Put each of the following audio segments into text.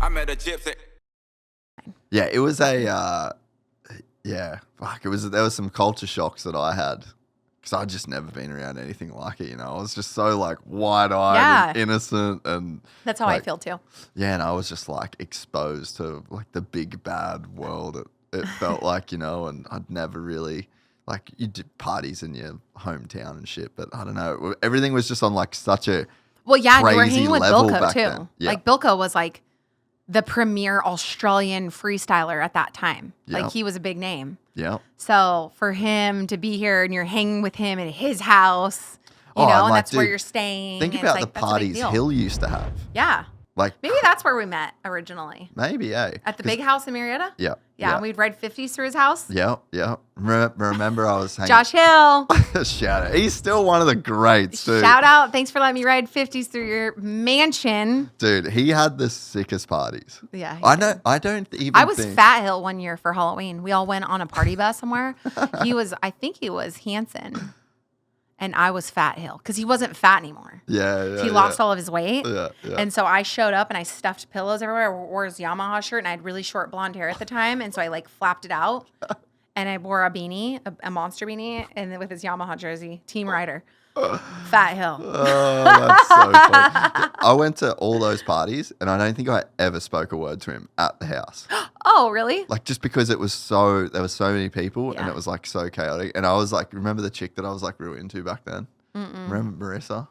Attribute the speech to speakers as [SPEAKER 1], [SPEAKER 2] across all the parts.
[SPEAKER 1] I met a gypsy.
[SPEAKER 2] Yeah, it was there was some culture shocks that I had because I'd just never been around anything like it, I was just so like wide-eyed and innocent, and
[SPEAKER 3] that's how I feel too.
[SPEAKER 2] Yeah, and I was just like exposed to like the big bad world. It felt like, and I'd never really, like, you did parties in your hometown and shit, but I don't know, everything was just on like such a
[SPEAKER 3] crazy you were hanging with
[SPEAKER 2] level
[SPEAKER 3] Bilko
[SPEAKER 2] back
[SPEAKER 3] too.
[SPEAKER 2] then. Yeah.
[SPEAKER 3] Like Bilko was like the premier Australian freestyler at that time.
[SPEAKER 2] Yep.
[SPEAKER 3] Like he was a big name.
[SPEAKER 2] Yeah.
[SPEAKER 3] So for him to be here and you're hanging with him at his house, and
[SPEAKER 2] like,
[SPEAKER 3] that's where you're staying.
[SPEAKER 2] Think about the parties Hill used to have.
[SPEAKER 3] Yeah.
[SPEAKER 2] Like
[SPEAKER 3] maybe that's where we met originally.
[SPEAKER 2] Maybe,
[SPEAKER 3] At the big house in Marietta?
[SPEAKER 2] Yeah.
[SPEAKER 3] Yeah, and we'd ride 50s through his house.
[SPEAKER 2] Yeah. Remember I was hanging.
[SPEAKER 3] Josh Hill.
[SPEAKER 2] Shout out. He's still one of the greats, dude.
[SPEAKER 3] Shout out. Thanks for letting me ride 50s through your mansion.
[SPEAKER 2] Dude, he had the sickest parties.
[SPEAKER 3] Yeah.
[SPEAKER 2] I don't even
[SPEAKER 3] I was Fat Hill one year for Halloween. We all went on a party bus somewhere. I think he was Hanson. And I was Fat Hill because he wasn't fat anymore.
[SPEAKER 2] Yeah.
[SPEAKER 3] He lost all of his weight.
[SPEAKER 2] Yeah.
[SPEAKER 3] And so I showed up and I stuffed pillows everywhere. I wore his Yamaha shirt and I had really short blonde hair at the time. And so I like flapped it out. And I wore a beanie, a monster beanie, and then with his Yamaha jersey, Team Rider. Fat Hill.
[SPEAKER 2] Oh, that's so funny. I went to all those parties and I don't think I ever spoke a word to him at the house.
[SPEAKER 3] Oh, really?
[SPEAKER 2] Like just because there was so many people and it was like so chaotic. And I was like, remember the chick that I was like real into back then? Remember Marissa?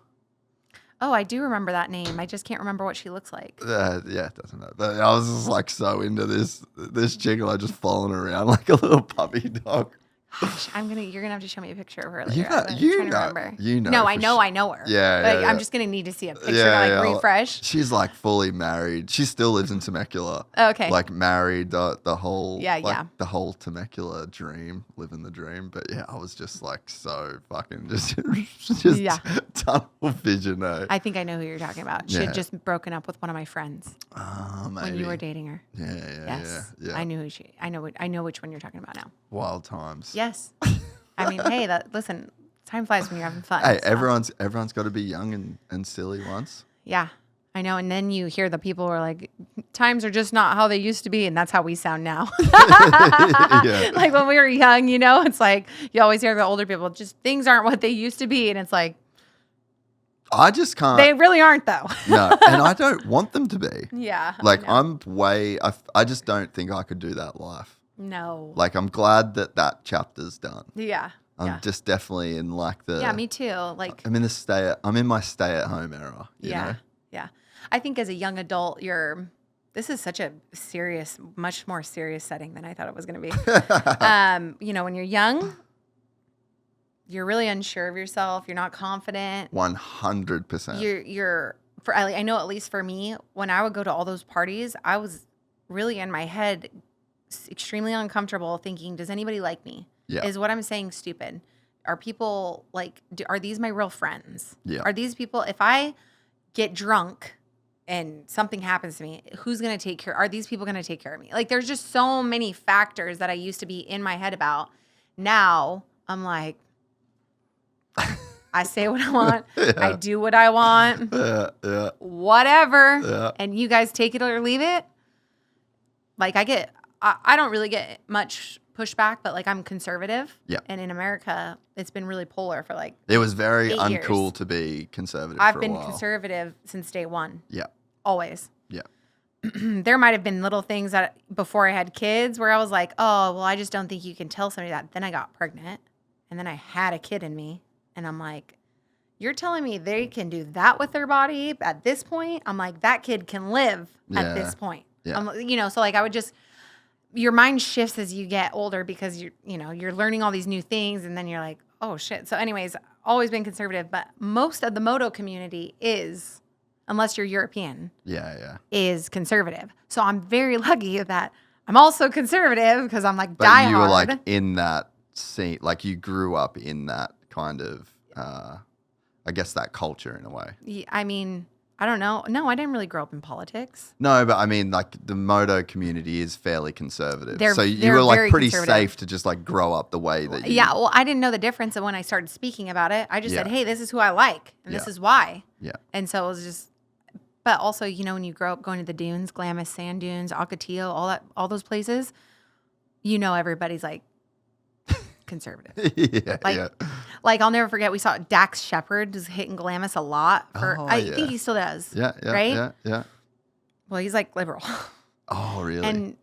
[SPEAKER 3] Oh, I do remember that name. I just can't remember what she looks like.
[SPEAKER 2] Yeah, it doesn't matter. But I was just like so into this chick and I just following around like a little puppy dog.
[SPEAKER 3] Gosh, you're gonna have to show me a picture of her later.
[SPEAKER 2] You know.
[SPEAKER 3] No, I know her.
[SPEAKER 2] Yeah,
[SPEAKER 3] I'm just gonna need to see a picture to refresh.
[SPEAKER 2] She's like fully married. She still lives in Temecula.
[SPEAKER 3] Okay.
[SPEAKER 2] Like married, the whole the whole Temecula dream, living the dream. But yeah, I was just like so fucking just tunnel vision.
[SPEAKER 3] I think I know who you're talking about. She had just broken up with one of my friends
[SPEAKER 2] maybe.
[SPEAKER 3] when you were dating her.
[SPEAKER 2] Yeah.
[SPEAKER 3] I knew I know which one you're talking about now.
[SPEAKER 2] Wild times.
[SPEAKER 3] Yes. I mean, hey, listen, time flies when you're having fun.
[SPEAKER 2] Hey, so. everyone's got to be young and silly once.
[SPEAKER 3] Yeah, I know. And then you hear the people who are like, times are just not how they used to be. And that's how we sound now. Like when we were young, it's like you always hear the older people, just things aren't what they used to be. And it's like,
[SPEAKER 2] I just can't.
[SPEAKER 3] They really aren't though.
[SPEAKER 2] No, and I don't want them to be.
[SPEAKER 3] Yeah.
[SPEAKER 2] Like I just don't think I could do that life.
[SPEAKER 3] No.
[SPEAKER 2] Like, I'm glad that chapter's done.
[SPEAKER 3] Yeah.
[SPEAKER 2] I'm just definitely in like the...
[SPEAKER 3] Yeah, me too. Like
[SPEAKER 2] I'm in my stay-at-home era, you know?
[SPEAKER 3] Yeah. I think as a young adult, this is such a serious, much more serious setting than I thought it was going to be. When you're young, you're really unsure of yourself. You're not confident.
[SPEAKER 2] 100%.
[SPEAKER 3] I know at least for me, when I would go to all those parties, I was really in my head extremely uncomfortable thinking, does anybody like me?
[SPEAKER 2] Yeah.
[SPEAKER 3] Is what I'm saying stupid? Are people like, are these my real friends?
[SPEAKER 2] Yeah.
[SPEAKER 3] Are these people, if I get drunk and something happens to me, who's going to take care? Are these people going to take care of me? Like, there's just so many factors that I used to be in my head about. Now I'm like, I say what I want. I do what I want. Whatever.
[SPEAKER 2] Yeah.
[SPEAKER 3] And you guys take it or leave it. Like I don't really get much pushback, but like I'm conservative.
[SPEAKER 2] Yeah.
[SPEAKER 3] And in America, it's been really polar for like
[SPEAKER 2] it was very
[SPEAKER 3] 8
[SPEAKER 2] uncool
[SPEAKER 3] years.
[SPEAKER 2] To be conservative.
[SPEAKER 3] I've
[SPEAKER 2] for
[SPEAKER 3] been
[SPEAKER 2] a while.
[SPEAKER 3] conservative since day one.
[SPEAKER 2] Yeah.
[SPEAKER 3] Always.
[SPEAKER 2] Yeah.
[SPEAKER 3] There might have been little things that before I had kids where I was like, oh, well, I just don't think you can tell somebody that. Then I got pregnant and then I had a kid in me. And I'm like, you're telling me they can do that with their body at this point? I'm like, that kid can live at this point.
[SPEAKER 2] Yeah.
[SPEAKER 3] So like I would just, your mind shifts as you get older because you're learning all these new things and then you're like, oh shit. So anyways, always been conservative, but most of the moto community is, unless you're European, is conservative. So I'm very lucky that I'm also conservative because I'm like diehard.
[SPEAKER 2] You were like in that scene, like you grew up in that kind of, I guess that culture in a way.
[SPEAKER 3] Yeah, I mean, I don't know. No, I didn't really grow up in politics.
[SPEAKER 2] No, but I mean, like the moto community is fairly conservative.
[SPEAKER 3] They're
[SPEAKER 2] you were like pretty
[SPEAKER 3] conservative.
[SPEAKER 2] Safe to just like grow up the way that you...
[SPEAKER 3] Yeah, well, I didn't know the difference when I started speaking about it. I just said, hey, this is who I like and this is why.
[SPEAKER 2] Yeah.
[SPEAKER 3] And so it was just But also, you know, when you grow up going to the dunes, Glamis sand dunes, Ocotillo, all those places, you know, everybody's like conservative. Like I'll never forget, we saw Dax Shepard was hitting Glamis a lot. I think he still does.
[SPEAKER 2] Yeah.
[SPEAKER 3] Right?
[SPEAKER 2] Yeah.
[SPEAKER 3] Well, he's like liberal.
[SPEAKER 2] Oh, really?
[SPEAKER 3] And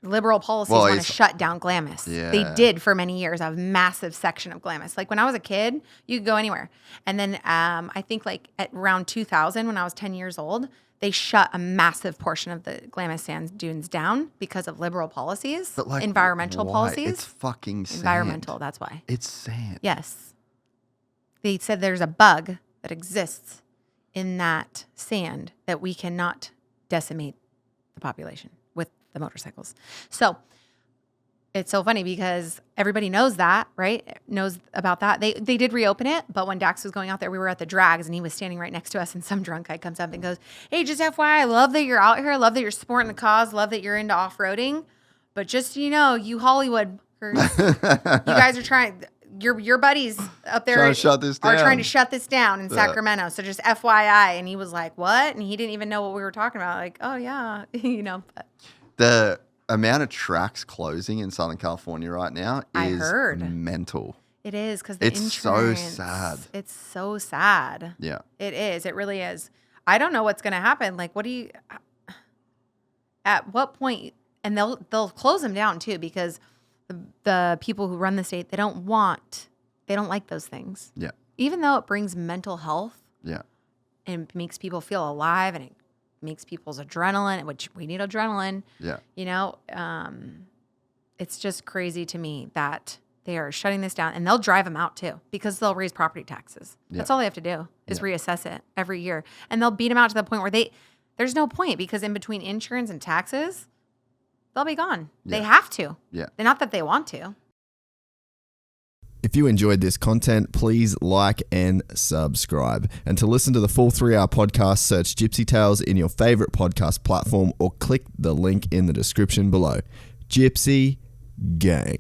[SPEAKER 3] liberal policies want to shut down Glamis.
[SPEAKER 2] Yeah.
[SPEAKER 3] They did for many years, a massive section of Glamis. Like when I was a kid, you could go anywhere. And then I think like at around 2000, when I was 10 years old, they shut a massive portion of the Glamis sand dunes down because of liberal policies,
[SPEAKER 2] But like,
[SPEAKER 3] environmental
[SPEAKER 2] why?
[SPEAKER 3] policies.
[SPEAKER 2] It's fucking sand.
[SPEAKER 3] Environmental, that's why.
[SPEAKER 2] It's sand.
[SPEAKER 3] Yes. They said there's a bug that exists in that sand that we cannot decimate the population with the motorcycles. So it's so funny because everybody knows that, right? Knows about that. They did reopen it, but when Dax was going out there, we were at the drags and he was standing right next to us and some drunk guy comes up and goes, "Hey, just FYI, I love that you're out here. I love that you're supporting the cause. Love that you're into off-roading. But just so you know, you Hollywood, you guys are trying, your buddies up there
[SPEAKER 2] Trying to shut this down.
[SPEAKER 3] are trying to shut this down in Sacramento. So just FYI." And he was like, "What?" And he didn't even know what we were talking about. Like, "Oh yeah," you know. But
[SPEAKER 2] The amount of tracks closing in Southern California right now is mental.
[SPEAKER 3] It is because the
[SPEAKER 2] It's so
[SPEAKER 3] insurance.
[SPEAKER 2] sad.
[SPEAKER 3] It's so sad.
[SPEAKER 2] Yeah.
[SPEAKER 3] It is. It really is. I don't know what's going to happen. Like, what do you? At what point? And they'll close them down too because the people who run the state they don't like those things.
[SPEAKER 2] Yeah.
[SPEAKER 3] Even though it brings mental health.
[SPEAKER 2] Yeah.
[SPEAKER 3] And makes people feel alive and it makes people's adrenaline, which we need adrenaline.
[SPEAKER 2] Yeah.
[SPEAKER 3] You know, it's just crazy to me that they are shutting this down and they'll drive them out too because they'll raise property taxes.
[SPEAKER 2] Yeah.
[SPEAKER 3] That's all they have to do is reassess it every year. And they'll beat them out to the point where there's no point because in between insurance and taxes, they'll be gone.
[SPEAKER 2] Yeah.
[SPEAKER 3] They have to.
[SPEAKER 2] Yeah.
[SPEAKER 3] Not that they want to.
[SPEAKER 1] If you enjoyed this content, please like and subscribe. And to listen to the full 3-hour podcast, search Gypsy Tales in your favorite podcast platform or click the link in the description below. Gypsy Gang.